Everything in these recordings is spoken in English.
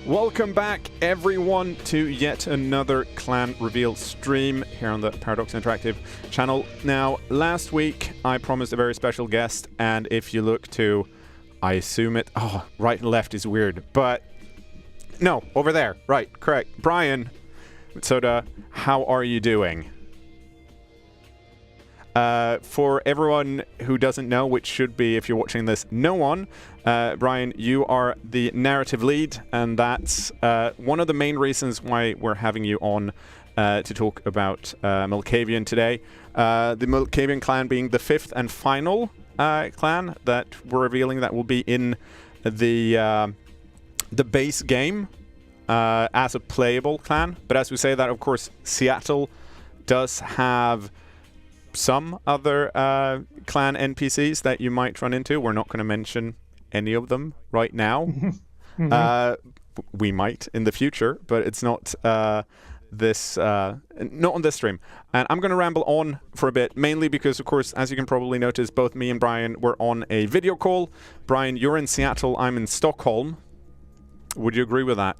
Welcome back, everyone, to yet another Clan Reveal stream here on the Paradox Interactive channel. Now, last week, I promised a very special guest, and if you look to, I assume it... Oh, right and left is weird, but... No, over there. Right, correct. Brian Soda, how are you doing? For everyone who doesn't know, which should be, if you're watching this, no one, Brian, you are the narrative lead, and that's one of the main reasons why we're having you on to talk about Malkavian today. The Malkavian clan being the fifth and final clan that we're revealing that will be in the base game as a playable clan. But as we say that, of course, Seattle does have some other clan NPCs that you might run into. We're not going to mention any of them right now. We might in the future, but it's not not on this stream. And I'm going to ramble on for a bit, mainly because, of course, as you can probably notice, both me and Brian were on a video call. Brian, you're in Seattle, I'm in Stockholm. Would you agree with that?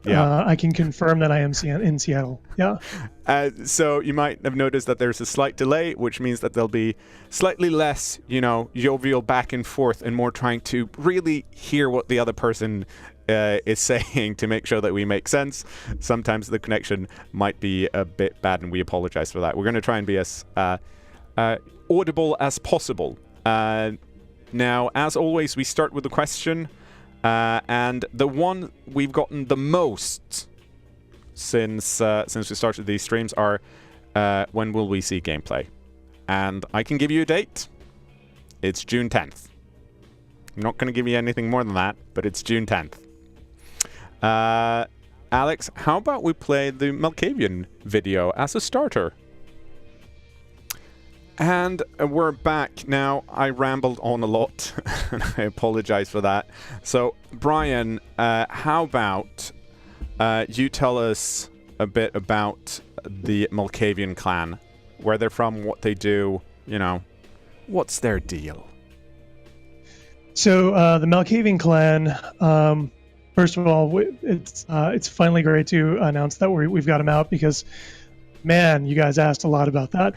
Yeah, I can confirm that I am in Seattle. Yeah. So you might have noticed that there's a slight delay, which means that there'll be slightly less, jovial back and forth and more trying to really hear what the other person is saying to make sure that we make sense. Sometimes the connection might be a bit bad, and we apologize for that. We're going to try and be as audible as possible. Now, as always, we start with the question. And the one we've gotten the most since we started these streams are when will we see gameplay? And I can give you a date. It's June 10th. I'm not going to give you anything more than that, but it's June 10th. Alex, how about we play the Malkavian video as a starter? And we're back. Now, I rambled on a lot, and I apologize for that. So, Brian, how about you tell us a bit about the Malkavian clan, where they're from, what they do, what's their deal? So, the Malkavian clan, first of all, it's finally great to announce that we've got them out, because, man, you guys asked a lot about that.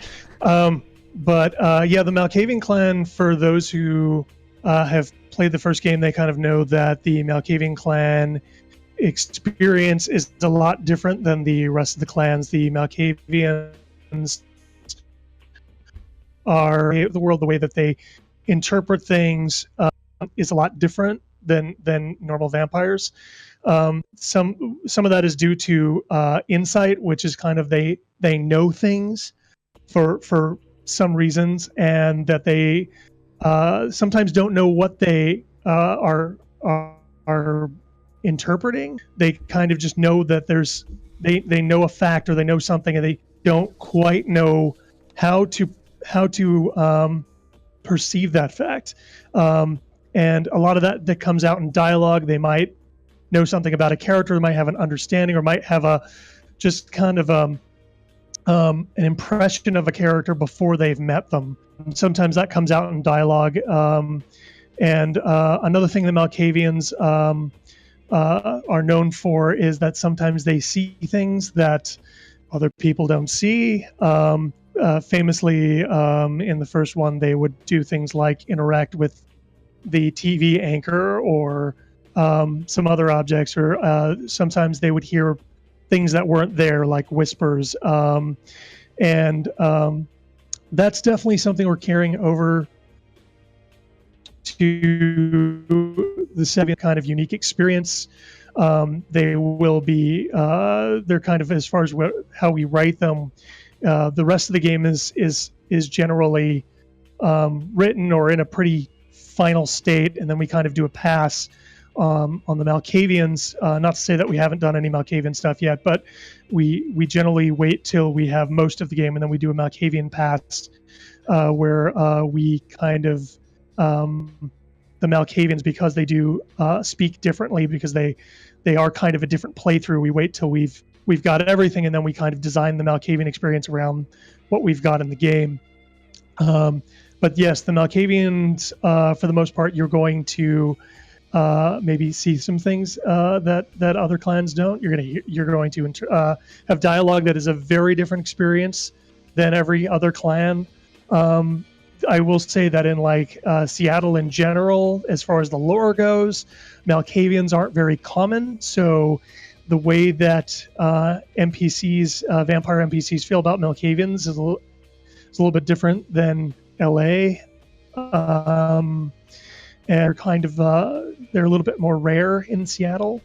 But yeah, the Malkavian clan, for those who have played the first game, they kind of know that the Malkavian clan experience is a lot different than the rest of the clans. The Malkavians are the world, the way that they interpret things is a lot different than normal vampires. Some of that is due to insight, which is kind of they know things for some reasons, and that they sometimes don't know what they are interpreting. They kind of just know that they know a fact, or they know something, and they don't quite know how to perceive that fact. And a lot of that comes out in dialogue. They might know something about a character, they might have an understanding, or might have a just kind of an impression of a character before they've met them. Sometimes that comes out in dialogue. And another thing the Malkavians are known for is that sometimes they see things that other people don't see. Famously, in the first one, they would do things like interact with the TV anchor or some other objects, or sometimes they would hear things that weren't there, like whispers. And that's definitely something we're carrying over to the second kind of unique experience. They will be, they're kind of, as far as how we write them, the rest of the game is generally written or in a pretty final state, and then we kind of do a pass on the Malkavians. Not to say that we haven't done any Malkavian stuff yet, but we generally wait till we have most of the game, and then we do a Malkavian pass where we kind of the Malkavians, because they do speak differently, because they are kind of a different playthrough. We wait till we've got everything, and then we kind of design the Malkavian experience around what we've got in the game. But yes, the Malkavians, for the most part, you're going to maybe see some things that other clans don't. You're going to have dialogue that is a very different experience than every other clan. I will say that in like Seattle in general, as far as the lore goes, Malkavians aren't very common. So the way that vampire NPCs feel about Malkavians is a little bit different than LA. And they're kind of they're a little bit more rare in Seattle,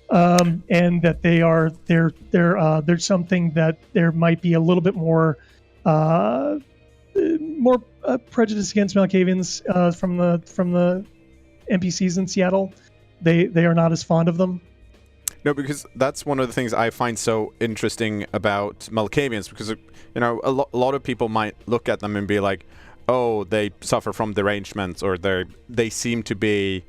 and that there's something that there might be a little bit more prejudice against Malkavians from the NPCs in Seattle. They are not as fond of them. No, because that's one of the things I find so interesting about Malkavians, because a lot of people might look at them and be like, oh, they suffer from derangements, or they seem to be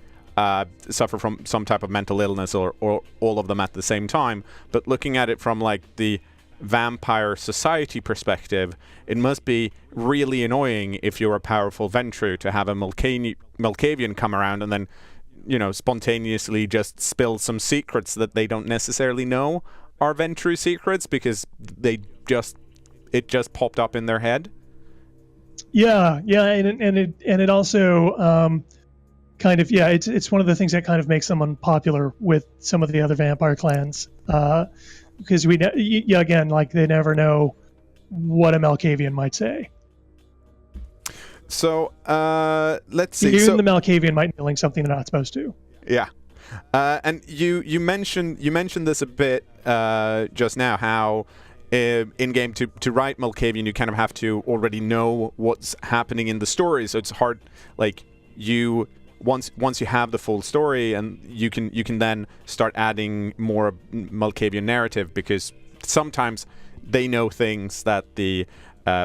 suffer from some type of mental illness, or all of them at the same time. But looking at it from like the vampire society perspective, it must be really annoying if you're a powerful Ventru to have a Malkavian come around and then, spontaneously just spill some secrets that they don't necessarily know are Ventru secrets because it just popped up in their head. Yeah, and it also kind of it's one of the things that kind of makes them unpopular with some of the other vampire clans, because again, like, they never know what a Malkavian might say. So let's see. Even the Malkavian might be doing something they're not supposed to. Yeah, and you mentioned this a bit just now, how in game to write Malkavian you kind of have to already know what's happening in the story, so it's hard. Like, once you have the full story, and you can then start adding more Malkavian narrative, because sometimes they know things that the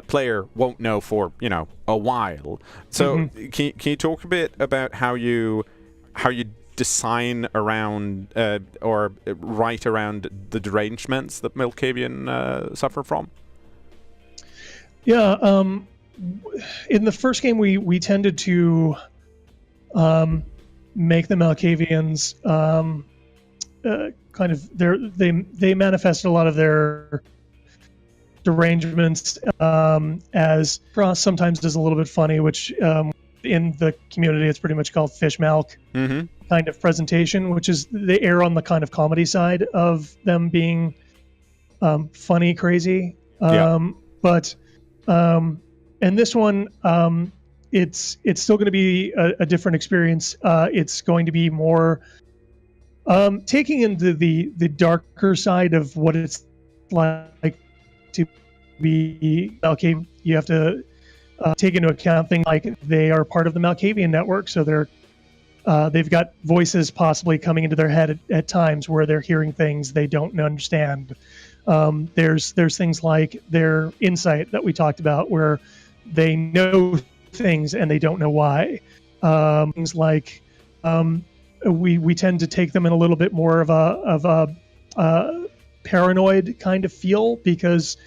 player won't know for a while. So can you talk a bit about how you design around or write around the derangements that Malkavian suffer from? Yeah, in the first game we tended to make the Malkavians kind of they manifested a lot of their derangements as Frost sometimes does a little bit funny, which in the community it's pretty much called fish milk kind of presentation, which is they err on the kind of comedy side of them being funny, crazy. But and this one, it's still going to be a different experience. It's going to be more taking into the darker side of what it's like to be Malkavian. You have to take into account things like they are part of the Malkavian network, so they've got voices possibly coming into their head at times where they're hearing things they don't understand. There's things like their insight that we talked about, where they know things and they don't know why. Things like we tend to take them in a little bit more of a paranoid kind of feel because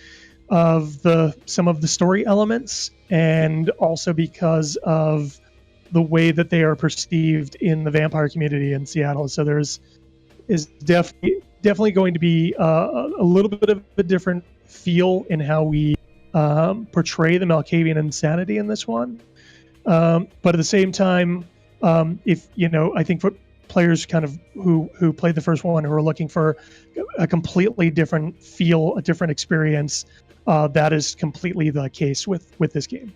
of some of the story elements, and also because of the way that they are perceived in the vampire community in Seattle. So is definitely going to be a little bit of a different feel in how we portray the Malkavian insanity in this one. But at the same time, if I think for players kind of who played the first one, who are looking for a completely different feel, a different experience, that is completely the case with this game.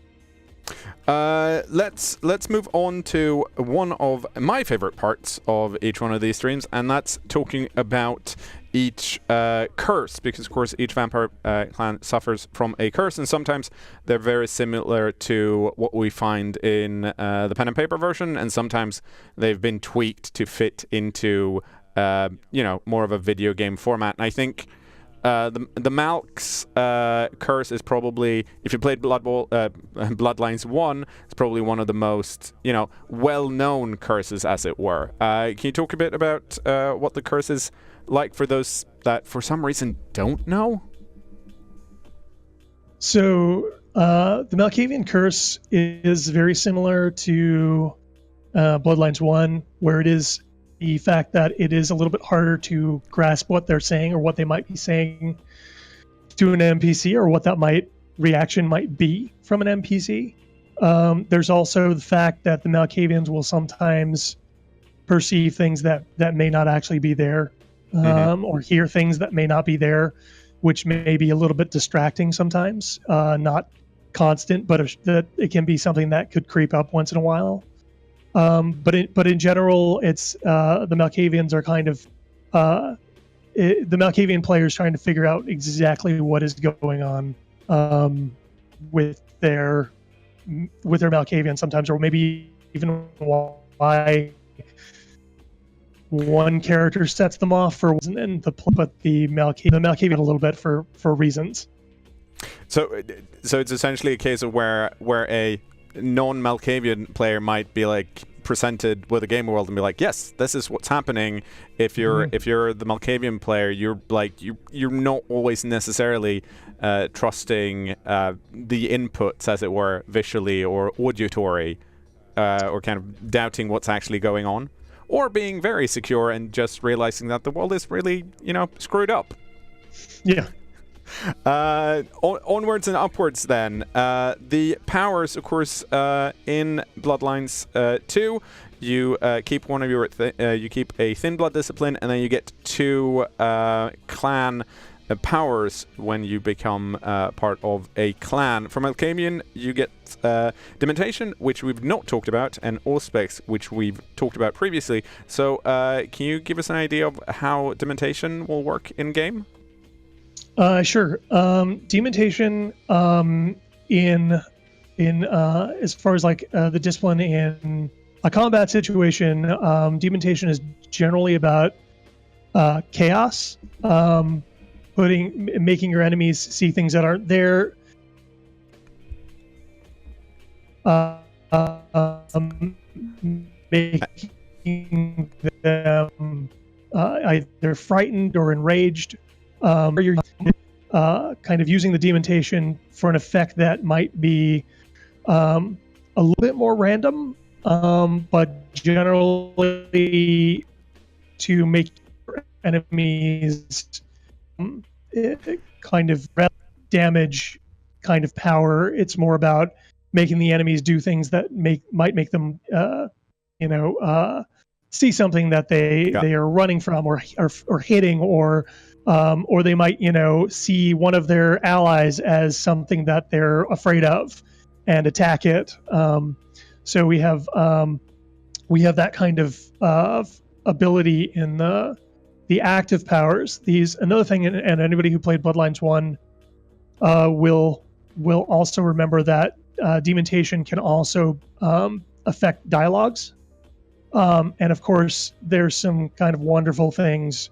Let's move on to one of my favorite parts of each one of these streams, and that's talking about each curse, because of course each vampire clan suffers from a curse, and sometimes they're very similar to what we find in the pen and paper version, and sometimes they've been tweaked to fit into more of a video game format. And I think the Malk's curse is probably, if you played Bloodlines 1, it's probably one of the most well-known curses, as it were. Can you talk a bit about what the curse is like for those that for some reason don't know? So the Malkavian curse is very similar to Bloodlines 1, where it is the fact that it is a little bit harder to grasp what they're saying or what they might be saying to an NPC, or what that reaction might be from an NPC. There's also the fact that the Malkavians will sometimes perceive things that may not actually be there, or hear things that may not be there, which may be a little bit distracting sometimes. Not constant, but that it can be something that could creep up once in a while. But in general, it's the Malkavians are kind of the Malkavian players trying to figure out exactly what is going on with their Malkavian sometimes, or maybe even why one character sets them off for, and the Malkavian a little bit for reasons. So it's essentially a case of where a non-Malkavian player might be like presented with a game world and be like, yes, this is what's happening. If you're the Malkavian player, you're not always necessarily trusting the inputs, as it were, visually or auditory, or kind of doubting what's actually going on, or being very secure and just realizing that the world is really, screwed up. Yeah. Onwards and upwards then. The powers, of course, in Bloodlines 2, you keep one of your you keep a thin blood discipline, and then you get 2 clan powers when you become part of a clan. From Malkavian, you get Dementation, which we've not talked about, and Auspex, which we've talked about previously. So can you give us an idea of how Dementation will work in game? Sure. Dementation, in as far as like the discipline in a combat situation, Dementation is generally about chaos, making your enemies see things that aren't there, making them either frightened or enraged. You're kind of using the Dementation for an effect that might be a little bit more random, but generally to make your enemies kind of damage kind of power. It's more about making the enemies do things that might make them see something that they are running from, or hitting, or they might see one of their allies as something that they're afraid of and attack it. So we have that kind of ability in the active powers. Another thing, and anybody who played Bloodlines 1 will also remember that Dementation can also affect dialogues. And of course, there's some kind of wonderful things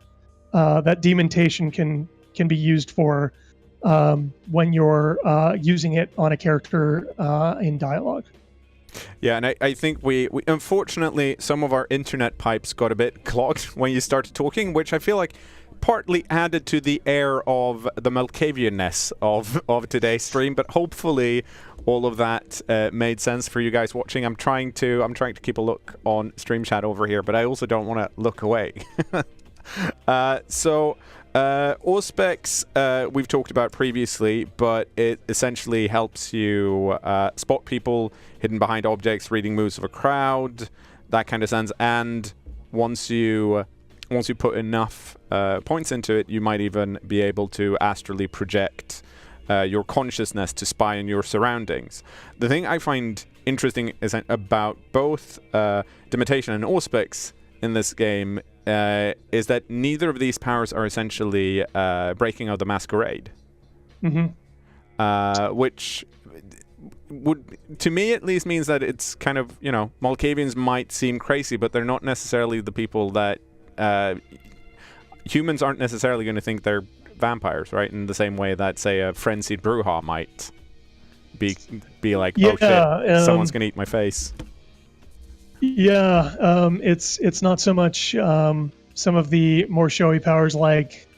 that Dementation can be used for when you're using it on a character in dialogue. Yeah, and I think we unfortunately, some of our internet pipes got a bit clogged when you started talking, which I feel like partly added to the air of the Malkavian-ness of today's stream, but hopefully all of that made sense for you guys watching. I'm trying to keep a look on stream chat over here, but I also don't want to look away. Auspex, we've talked about previously, but it essentially helps you spot people hidden behind objects, reading moves of a crowd, that kind of sense. And once you put enough points into it, you might even be able to astrally project your consciousness to spy on your surroundings. The thing I find interesting is about both Dementation and Auspex in this game is that neither of these powers are essentially breaking of the masquerade. Which would, to me at least, means that it's kind of, Malkavians might seem crazy, but they're not necessarily the people that humans aren't necessarily going to think they're vampires, right? In the same way that, say, a frenzied Bruja might be like, oh shit, someone's going to eat my face. Yeah, it's not so much some of the more showy powers like,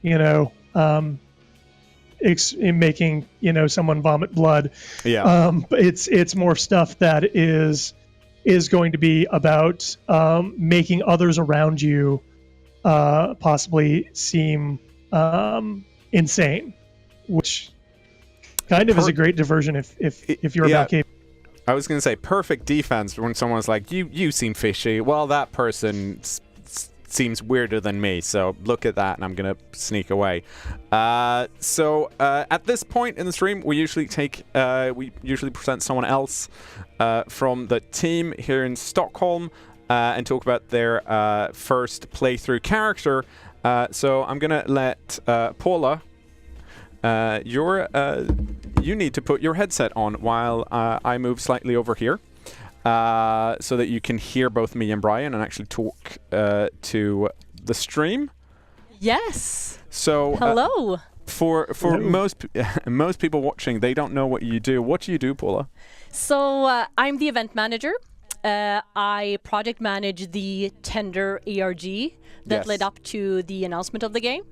making someone vomit blood. Yeah. But it's more stuff that is is going to be about making others around you possibly seem insane, which kind of is a great diversion if you're about Malkavian. I was going to say perfect defense when someone's like, you seem fishy. Well, that person seems weirder than me, so look at that, and I'm going to sneak away. So at this point in the stream, we usually present someone else from the team here in Stockholm and talk about their first playthrough character. So I'm going to let Paula, you need to put your headset on while I move slightly over here so that you can hear both me and Brian and actually talk to the stream. Yes. So hello. For most people watching, they don't know what you do. What do you do, Paula? So I'm the event manager. I project manage the tender ARG that led up to the announcement of the game,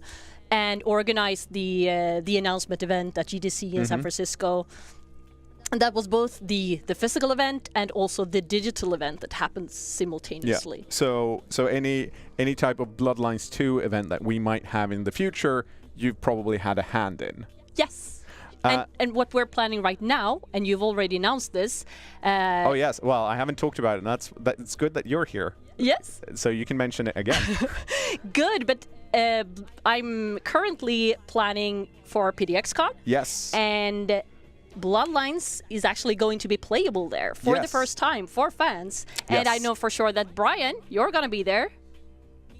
and organized the announcement event at GDC in San Francisco. And that was both the physical event and also the digital event that happens simultaneously. Yeah. So any type of Bloodlines 2 event that we might have in the future, you've probably had a hand in. Yes. And what we're planning right now, and you've already announced this. Oh yes. Well, I haven't talked about it, and it's good that you're here. Yes. So you can mention it again. Good, but I'm currently planning for PDXCon. Yes. And Bloodlines is actually going to be playable there for the first time for fans. Yes. And I know for sure that Brian, you're going to be there,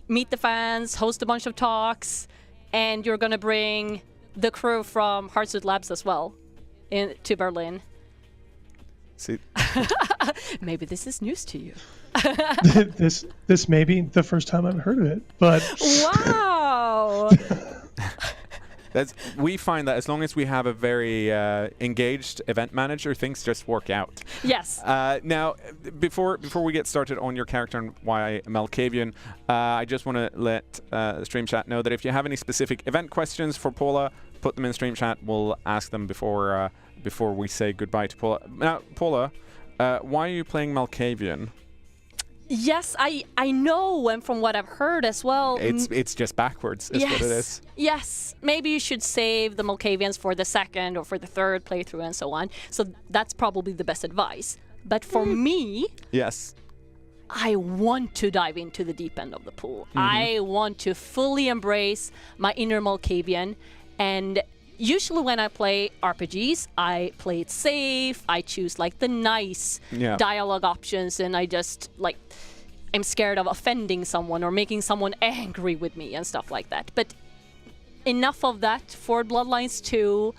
meet the fans, host a bunch of talks, and you're going to bring the crew from Heartsuit Labs as well to Berlin. See, maybe this is news to you. This may be the first time I've heard of it, but wow. We find that as long as we have a very engaged event manager, things just work out. Yes. Now, before we get started on your character and why Malkavian, I just want to let Stream Chat know that if you have any specific event questions for Paula, put them in Stream Chat. We'll ask them before we say goodbye to Paula. Now, Paula, why are you playing Malkavian? Yes, I know, and from what I've heard as well. It's just backwards, is what it is. Yes, maybe you should save the Malkavians for the second or for the third playthrough and so on. So that's probably the best advice. But for me, yes, I want to dive into the deep end of the pool. I want to fully embrace my inner Malkavian, and usually when I play RPGs, I play it safe. I choose like the nice dialogue options, and I just like I'm scared of offending someone or making someone angry with me and stuff like that. But enough of that for Bloodlines 2.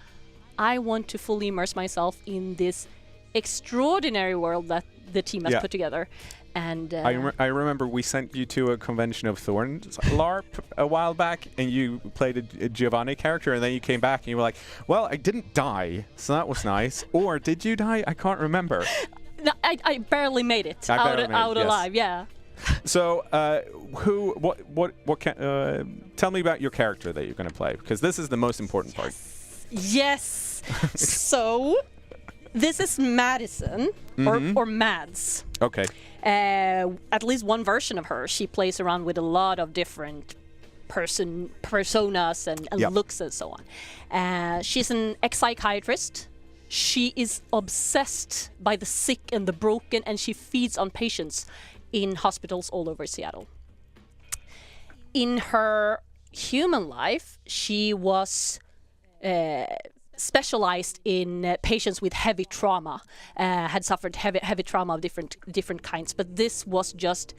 I want to fully immerse myself in this extraordinary world that the team has put together. And I remember we sent you to a Convention of Thorns LARP a while back, and you played a Giovanni character, and then you came back and you were like, well, I didn't die, so that was nice. Or did you die? I can't remember. No, I barely made it out alive, yeah. So, tell me about your character that you're going to play, because this is the most important part. Yes. So, this is Madison, or Mads. Okay. At least one version of her. She plays around with a lot of different personas and looks and so on. She's an ex-psychiatrist. She is obsessed by the sick and the broken, and she feeds on patients in hospitals all over Seattle. In her human life, she was specialized in patients with heavy trauma, had suffered heavy trauma of different kinds, but this was just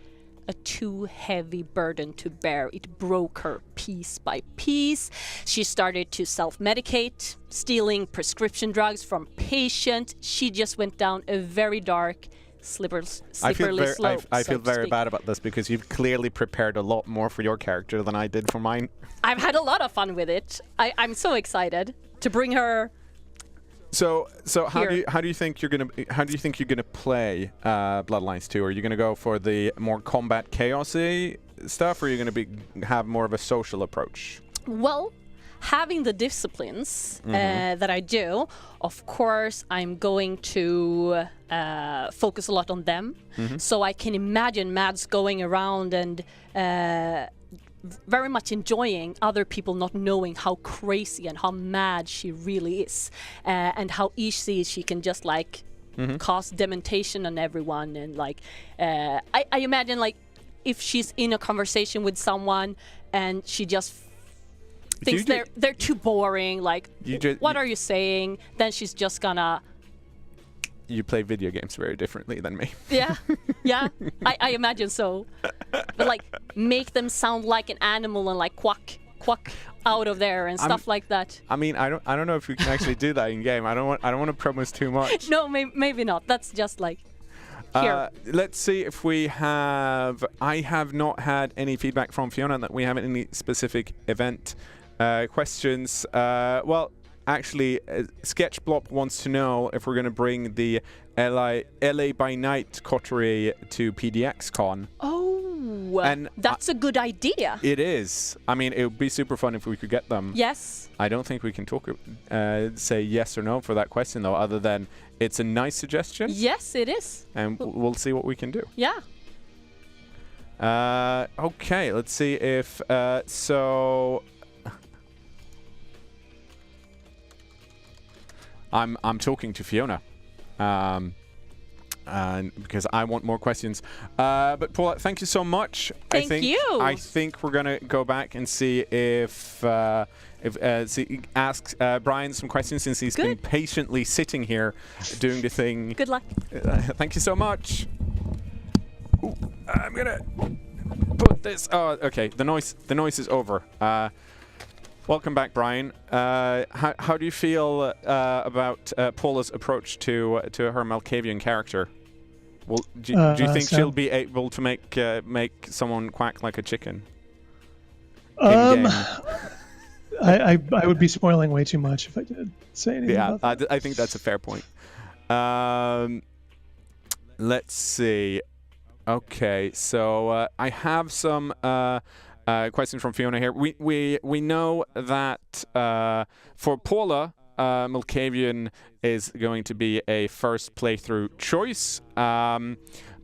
a too heavy burden to bear. It broke her piece by piece. She started to self-medicate, stealing prescription drugs from patients. She just went down a very dark, slippery slope. I feel very bad about this, because you've clearly prepared a lot more for your character than I did for mine. I've had a lot of fun with it. I'm so excited to bring her. So how do you think you're gonna play Bloodlines 2? Are you gonna go for the more combat chaosy stuff, or are you gonna have more of a social approach? Well, having the disciplines that I do, of course, I'm going to focus a lot on them. So I can imagine Mads going around and very much enjoying other people not knowing how crazy and how mad she really is, and how easy she can just like cause dementation on everyone. And like I imagine like if she's in a conversation with someone and she just thinks they're too boring, like what are you saying, then she's just gonna... You play video games very differently than me. Yeah, I imagine so. But like, make them sound like an animal and like quack out of there and stuff like that. I mean, I don't know if we can actually do that in game. I don't want to promise too much. No, maybe not. That's just like here. Let's see if we have. I have not had any feedback from Fiona that we have any specific event questions. Well. Actually, Sketchblock wants to know if we're going to bring the LA by Night coterie to PDXCon. Oh, and that's a good idea. It is. I mean, it would be super fun if we could get them. Yes. I don't think we can say yes or no for that question, though, other than it's a nice suggestion. Yes, it is. And we'll see what we can do. Yeah. Okay, let's see if... I'm talking to Fiona, and because I want more questions. But Paula, thank you so much. Thank you. I think we're gonna go back and see if ask Brian some questions, since he's been patiently sitting here doing the thing. Good luck. Thank you so much. Ooh, I'm gonna put this. Oh, okay. The noise is over. Welcome back, Brian. How do you feel about Paula's approach to her Malkavian character? Well, do you think she'll be able to make someone quack like a chicken? I would be spoiling way too much if I did say anything. Yeah, about that. I think that's a fair point. Let's see. Okay, so I have some. Question from Fiona here. We know that for Paula, Malkavian is going to be a first playthrough choice. But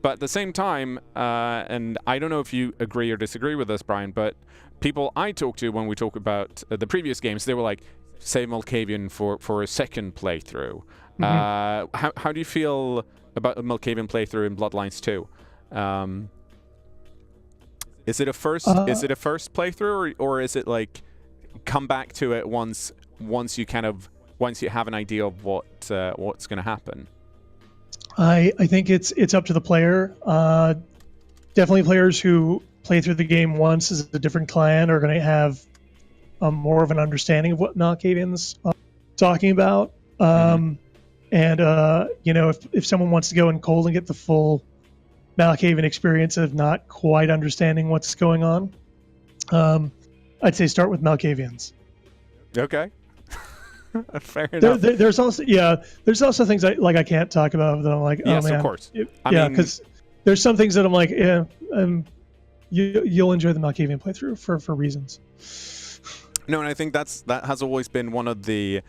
at the same time, and I don't know if you agree or disagree with this, Brian, but people I talk to when we talk about the previous games, they were like, say Malkavian for a second playthrough. How do you feel about a Malkavian playthrough in Bloodlines 2? Is it a first playthrough, or is it like come back to it once you have an idea of what's going to happen? I think it's up to the player. Definitely players who play through the game once as a different clan are going to have more of an understanding of what Malkavian's talking about. And if someone wants to go in cold and get the full Malkavian experience of not quite understanding what's going on, I'd say start with Malkavians. Okay. Fair enough. There's also things I can't talk about that I'm like, oh yes, man. Of course. Because there's some things that I'm like, you'll enjoy the Malkavian playthrough for reasons. No, and I think that has always been one of the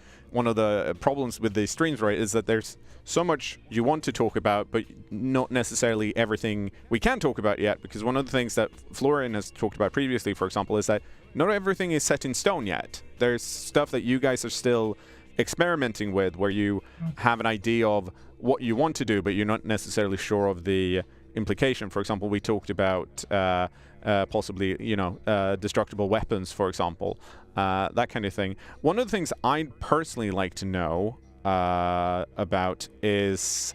problems with the streams, right? Is that there's so much you want to talk about, but not necessarily everything we can talk about yet. Because one of the things that Florian has talked about previously, for example, is that not everything is set in stone yet. There's stuff that you guys are still experimenting with, where you have an idea of what you want to do, but you're not necessarily sure of the implication. For example, we talked about possibly, destructible weapons, for example, that kind of thing. One of the things I'd personally like to know about is,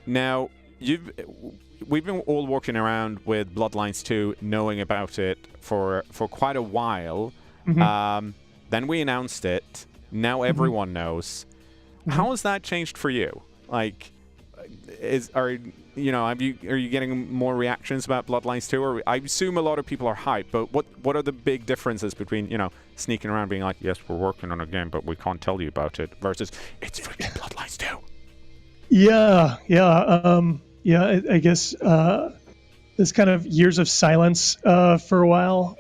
now we've been all walking around with Bloodlines 2 knowing about it for quite a while. Then we announced it. Now everyone knows. How has that changed for you? Like, are you getting more reactions about Bloodlines 2? Or I assume a lot of people are hyped, but what are the big differences between, sneaking around being like, yes, we're working on a game, but we can't tell you about it, versus it's freaking Bloodlines 2? I guess this kind of years of silence for a while.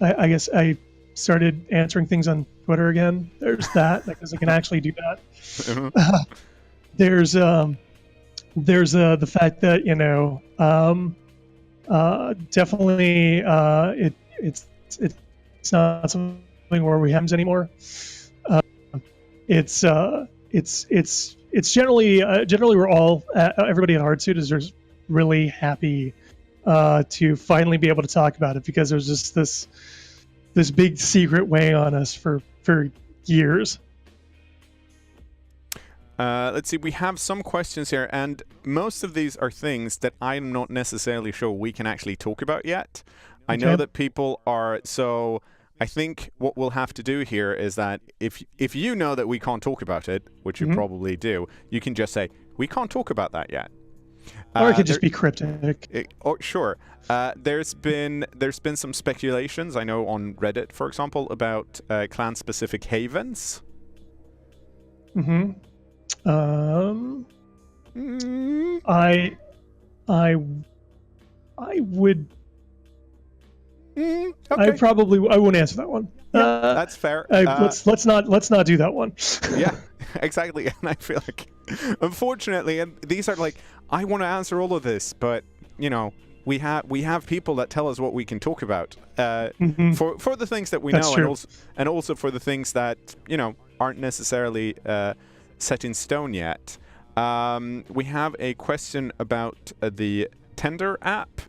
I guess I started answering things on Twitter again. There's that because I can actually do that. There's the fact that definitely it's not something where we have anymore. It's generally we're all everybody at Hardsuit is just really happy to finally be able to talk about it, because there's just this big secret weighing on us for years. Let's see, we have some questions here, and most of these are things that I'm not necessarily sure we can actually talk about yet. I know that people are, so I think what we'll have to do here is that if you know that we can't talk about it, which you probably do, you can just say, we can't talk about that yet. Or it could just be cryptic. Sure. There's been some speculations, I know, on Reddit, for example, about clan-specific havens. I would. Okay. I won't answer that one. Yeah, that's fair. Let's not do that one. Yeah, exactly. And I feel like, unfortunately, and these are like, I want to answer all of this, but we have people that tell us what we can talk about for the things that we know, and also for the things that aren't necessarily set in stone yet. We have a question about the Tender app.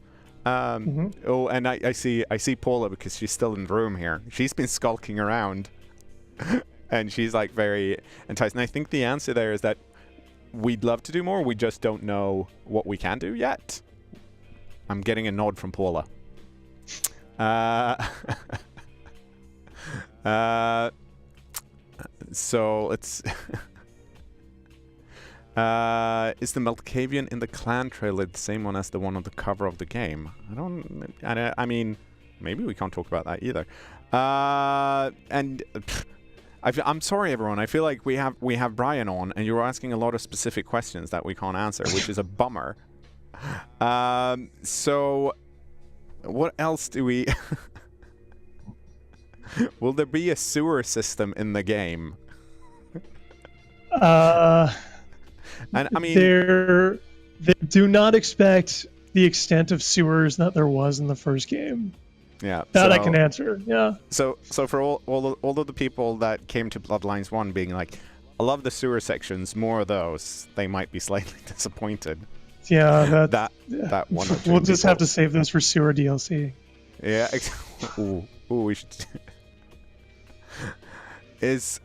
Oh, and I see Paula, because she's still in the room here. She's been skulking around, and she's like very enticed. And I think the answer there is that we'd love to do more. We just don't know what we can do yet. I'm getting a nod from Paula. So let's. Is the Malkavian in the clan trailer the same one as the one on the cover of the game? I mean, maybe we can't talk about that either. I'm sorry, everyone. I feel like we have Brian on, and you're asking a lot of specific questions that we can't answer, which is a bummer. So, what else do we? Will there be a sewer system in the game? And I mean, they do not expect the extent of sewers that there was in the first game. Yeah, that I can answer. Yeah. So for all of the people that came to Bloodlines 1 being like, I love the sewer sections, more of those, they might be slightly disappointed. Yeah, that one. We'll just have to save those for sewer DLC. Yeah. Ooh, we should. Is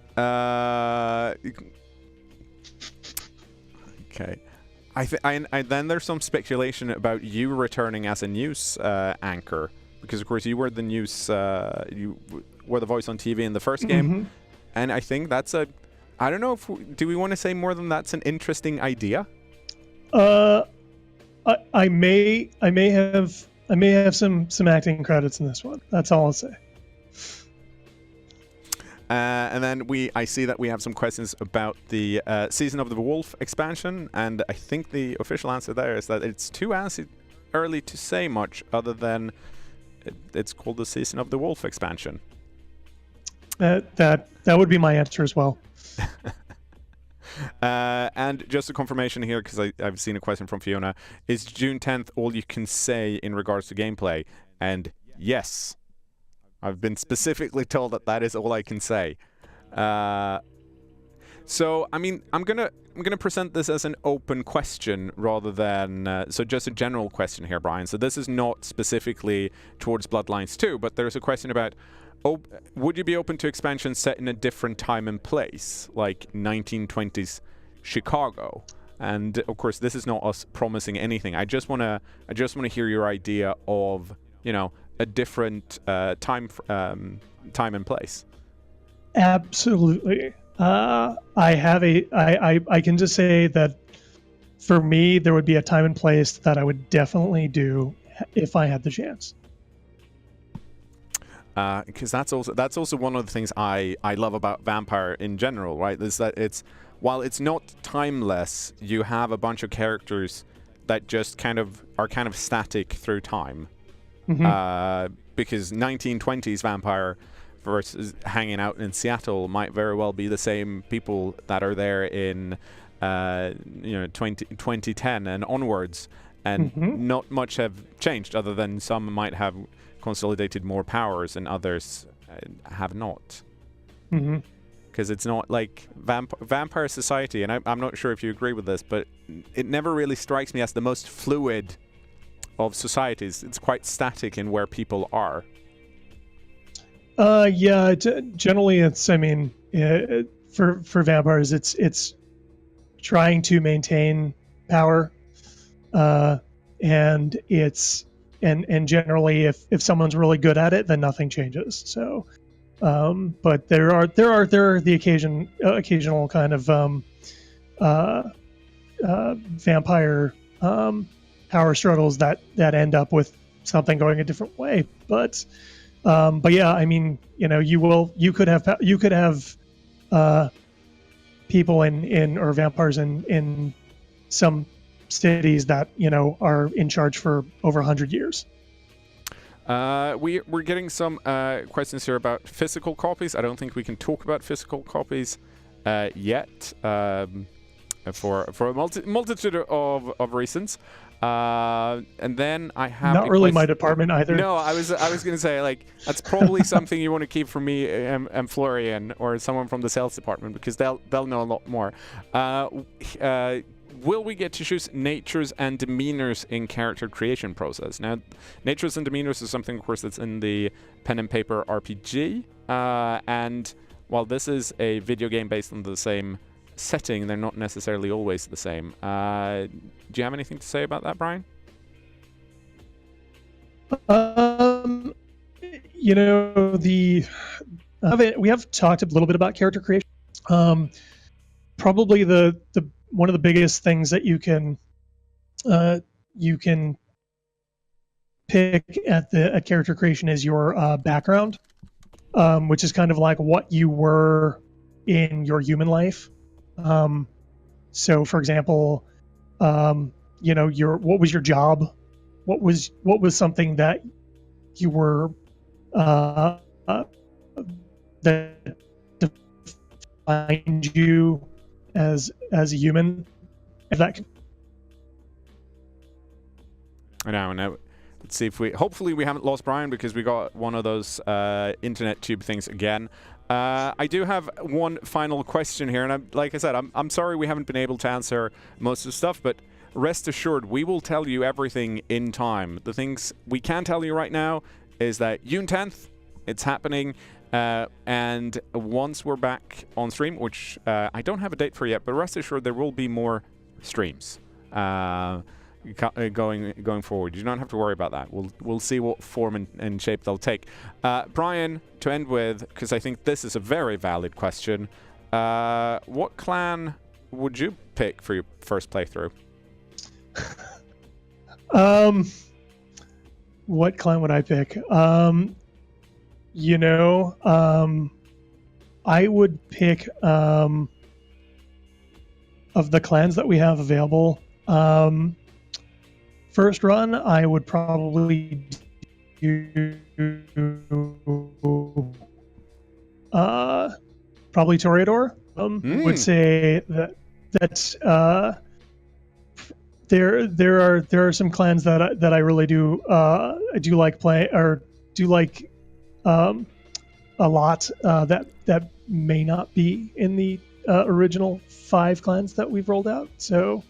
okay. I then there's some speculation about you returning as a news anchor, because of course you were the news you were the voice on TV in the first game, and I think that's a, I don't know if do we want to say more than that's an interesting idea. I may have some acting credits in this one. That's all I'll say. And then I see that we have some questions about the Season of the Wolf expansion, and I think the official answer there is that it's too early to say much other than it's called the Season of the Wolf expansion. That would be my answer as well. And just a confirmation here, because I've seen a question from Fiona, is June 10th all you can say in regards to gameplay? And yes, I've been specifically told that is all I can say. So I mean, I'm gonna present this as an open question rather than so just a general question here, Brian. So this is not specifically towards Bloodlines 2, but there's a question about, would you be open to expansion set in a different time and place, like 1920s Chicago? And of course, this is not us promising anything. I just wanna hear your idea of, a different time and place. Absolutely. I can just say that for me, there would be a time and place that I would definitely do if I had the chance. Because that's also one of the things I love about Vampire in general, right? Is that while it's not timeless, you have a bunch of characters that just kind of static through time. Because 1920s Vampire versus hanging out in Seattle might very well be the same people that are there in 2010 and onwards, and not much have changed other than some might have consolidated more powers and others have not. Because it's not like Vampire Society, and I'm not sure if you agree with this, but it never really strikes me as the most fluid of societies. It's quite static in where people are. Yeah, generally it's, I mean, for vampires, it's trying to maintain power, and it's and generally if someone's really good at it, then nothing changes. So, but there are the occasional kind of vampire power struggles that end up with something going a different way. But yeah, I mean, you could have people or vampires in some cities that are in charge for over 100 years. We're getting some questions here about physical copies. I don't think we can talk about physical copies yet, for a multitude of reasons. And then I have not really my department either. No, I was going to say, like, that's probably something you want to keep from me and Florian or someone from the sales department, because they'll know a lot more. Will we get to choose natures and demeanors in character creation process? Now, natures and demeanors is something, of course, that's in the pen and paper RPG. And while this is a video game based on the same setting, they're not necessarily always the same. Do you have anything to say about that, Brian? We have talked a little bit about character creation. Probably the one of the biggest things that you can pick at character creation is your background, which is kind of like what you were in your human life. So, for example, what was your job? What was something that you were that defined you as a human? If that. I know. Let's see if hopefully we haven't lost Brian, because we got one of those internet tube things again. I do have one final question here, and like I said, I'm sorry we haven't been able to answer most of the stuff, but rest assured, we will tell you everything in time. The things we can tell you right now is that June 10th, it's happening, and once we're back on stream, which I don't have a date for yet, but rest assured there will be more streams going forward. You don't have to worry about that. We'll see what form and shape they'll take. Brian, to end with, because I think this is a very valid question, what clan would you pick for your first playthrough? What clan would I pick? I would pick of the clans that we have available. First run, I would probably do probably Toreador. Would say that's there are some clans that I really do I do like play or do like a lot that may not be in the original 5 clans that we've rolled out. So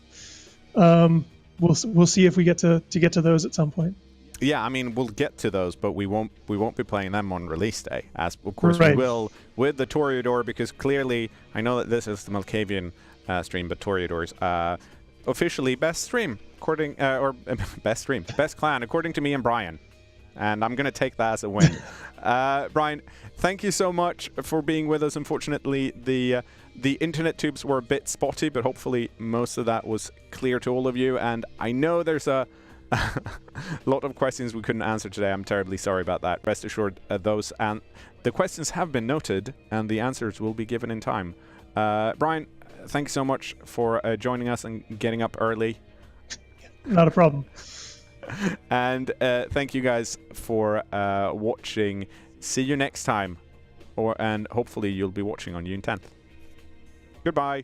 we'll see if we get to get to those at some point. Yeah, I mean, we'll get to those, but we won't be playing them on release day, as of course right. we will with the Toreador, because clearly I know that this is the Malkavian stream, but Toreador's officially best stream according best clan according to me and Brian, and I'm gonna take that as a win. Brian, thank you so much for being with us. Unfortunately, the internet tubes were a bit spotty, but hopefully most of that was clear to all of you, and I know there's a lot of questions we couldn't answer today. I'm terribly sorry about that. Rest assured, those and the questions have been noted and the answers will be given in time. Brian, thanks so much for joining us and getting up early. Not a problem. And thank you guys for watching. See you next time and hopefully you'll be watching on June 10th. Goodbye.